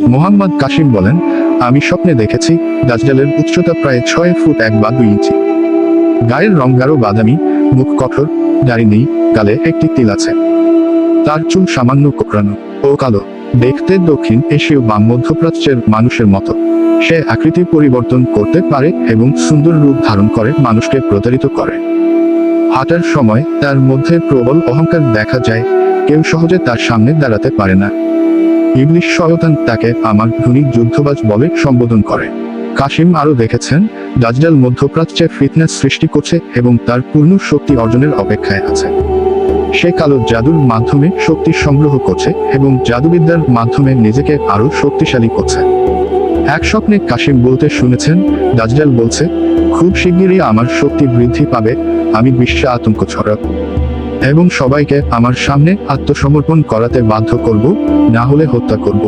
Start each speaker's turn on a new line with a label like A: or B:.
A: মোহাম্মদ কাসিম বলেন, আমি স্বপ্নে দেখেছি দাজ্জালের উচ্চতা প্রায় 6 ফুট 1 বা 2 ইঞ্চি। গায়ের রং গাঢ় বাদামি, মুখ কঠোর, দাড়ি নেই, গালে একটি তিল আছে। তার চুল সামান্য কোঁকড়ানো ও কালো, দেখতে দক্ষিণ এশীয় বা মধ্যপ্রাচ্যের মানুষের মতো। সে আকৃতি পরিবর্তন করতে পারে এবং সুন্দর রূপ ধারণ করে মানুষকে প্রতারিত করে। হাঁটার সময় তার মধ্যে প্রবল অহংকার দেখা যায়, কেউ সহজে তার সামনে দাঁড়াতে পারে না। ইবলিশ শয়তান তাকে আমার ধনী যুদ্ধবাজ বলে সম্বোধন করে। কাসিম আরও দেখেছেন দাজ্জাল মধ্যপ্রাচ্যে ফিতনা সৃষ্টি করছে এবং তার পূর্ণ শক্তি অর্জনের অপেক্ষায় আছে। সে কালো জাদুর মাধ্যমে শক্তি সংগ্রহ করছে এবং জাদুবিদ্যার মাধ্যমে নিজেকে আরও শক্তিশালী করছে। এক স্বপ্নে কাসিম বলতে শুনেছেন, দাজ্জাল বলছে, খুব শিগগিরই আমার শক্তি বৃদ্ধি পাবে, আমি বিশ্বে আতঙ্ক ছড়াব এবং সবাইকে আমার সামনে আত্মসমর্পণ করাতে বাধ্য করব, না হলে হত্যা করব।